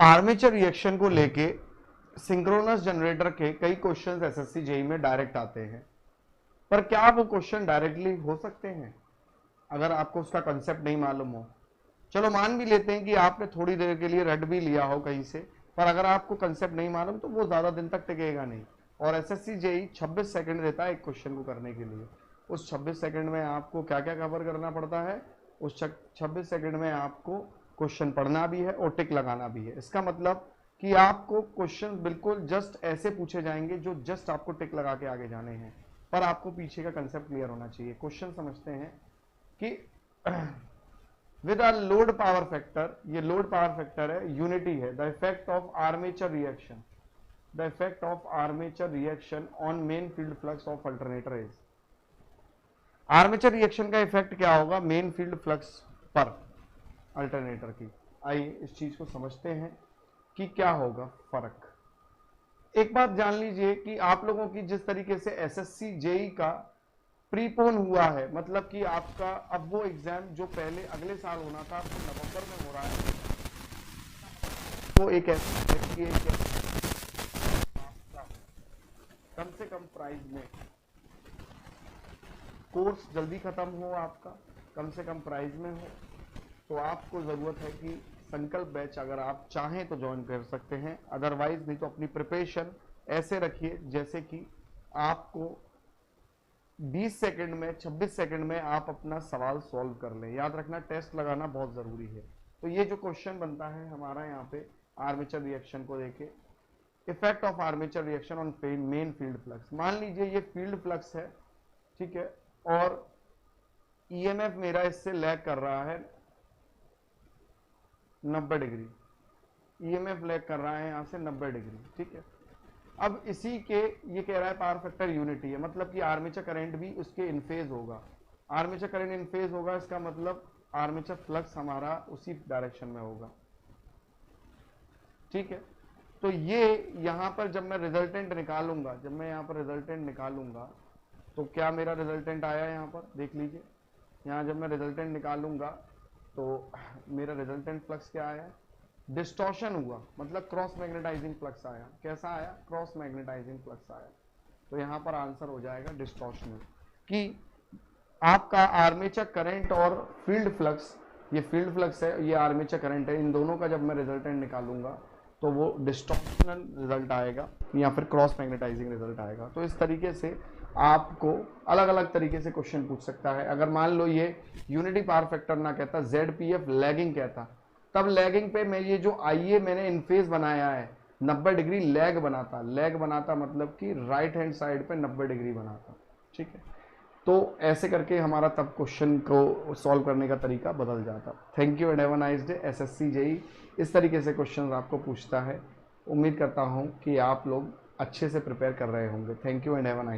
Armature reaction को लेके synchronous generator के कई क्वेश्चंस एसएससी जेई में डायरेक्ट आते हैं, पर क्या वो क्वेश्चन डायरेक्टली हो सकते हैं अगर आपको उसका कंसेप्ट नहीं मालूम हो? चलो मान भी लेते हैं कि आपने थोड़ी देर के लिए रट भी लिया हो कहीं से, पर अगर आपको कंसेप्ट नहीं मालूम तो वो ज्यादा दिन तक टिकेगा नहीं। और एसएससी जेई 26 सेकंड देता है एक क्वेश्चन को करने के लिए। उस 26 सेकंड में आपको क्या क्या कवर करना पड़ता है? उस 26 सेकंड में आपको क्वेश्चन पढ़ना भी है और टिक लगाना भी है। इसका मतलब कि आपको क्वेश्चन बिल्कुल जस्ट ऐसे पूछे जाएंगे जो जस्ट आपको टिक लगा के आगे जाने हैं, पर आपको पीछे का कंसेप्ट क्लियर होना चाहिए। क्वेश्चन समझते हैं कि with a load power factor, ये लोड पावर फैक्टर है, यूनिटी है, the effect of armature reaction, the effect of armature reaction on main field flux of alternator is. Armature reaction का effect क्या होगा मेन फील्ड फ्लक्स पर alternator की? आइए इस चीज को समझते हैं कि क्या होगा फर्क। एक बात जान लीजिए कि आप लोगों की जिस तरीके से एसएससी जेई का प्रीपोन हुआ है, मतलब कि आपका अब वो एग्जाम जो पहले अगले साल होना था वो नवंबर में हो रहा है, वो एक ऐसा है कि कम से कम प्राइस में कोर्स जल्दी खत्म हो, आपका कम से कम प्राइस में हो, तो आपको जरूरत है कि संकल्प बैच अगर आप चाहें तो ज्वाइन कर सकते हैं, अदरवाइज नहीं तो अपनी प्रिपरेशन ऐसे रखिए जैसे कि आपको 20 सेकंड में 26 सेकंड में आप अपना सवाल सॉल्व कर लें। याद रखना टेस्ट लगाना बहुत जरूरी है। तो ये जो क्वेश्चन बनता है हमारा यहाँ पे आर्मेचर रिएक्शन को देखे, effect of armature reaction on main field flux. मान लीजिए ये फील्ड फ्लक्स है, ठीक है, और ईएमएफ मेरा इससे लैग कर रहा है 90 डिग्री, ईएमएफ लैग कर रहा है यहां से 90 डिग्री, ठीक है। अब इसी के ये कह रहा है पावर फैक्टर यूनिटी है, मतलब कि आर्मेचर करंट भी उसके इन फेज होगा। आर्मेचर करंट इन फेज होगा, इसका मतलब आर्मेचर फ्लक्स हमारा उसी डायरेक्शन में होगा, ठीक है। तो ये यहां पर जब मैं रिजल्टेंट निकालूंगा, जब मैं यहां पर रिजल्टेंट निकालूंगा तो क्या मेरा रिजल्टेंट आया यहां पर देख लीजिए। यहां जब मैं रिजल्टेंट निकालूंगा तो मेरा रिजल्टेंट फ्लक्स क्या आया? डिस्टॉर्शन हुआ, मतलब क्रॉस मैग्नेटाइजिंग फ्लक्स आया। कैसा आया? क्रॉस मैग्नेटाइजिंग फ्लक्स आया। तो यहां पर आंसर हो जाएगा डिस्टॉर्शनल, कि आपका आर्मेचर करंट और फील्ड फ्लक्स, ये फील्ड फ्लक्स है, ये आर्मेचर करंट है, इन दोनों का जब मैं रिजल्टेंट निकालूंगा तो वो डिस्टॉर्शनल रिजल्ट आएगा या फिर क्रॉस मैग्नेटाइजिंग रिजल्ट आएगा। तो इस तरीके से आपको अलग अलग तरीके से क्वेश्चन पूछ सकता है। अगर मान लो ये यूनिटी पावर फैक्टर ना कहता, ZPF लैगिंग कहता, तब लैगिंग पे मैं ये जो आईए मैंने इन फेज बनाया है 90 डिग्री लैग बनाता, लैग बनाता मतलब कि राइट हैंड साइड पे 90 डिग्री बनाता, ठीक है। तो ऐसे करके हमारा तब क्वेश्चन को सॉल्व करने का तरीका बदल जाता। Thank you and have a nice day. SSC JE इस तरीके से क्वेश्चन आपको पूछता है। उम्मीद करता हूँ कि आप लोग अच्छे से प्रिपेयर कर रहे होंगे। Thank you and have a nice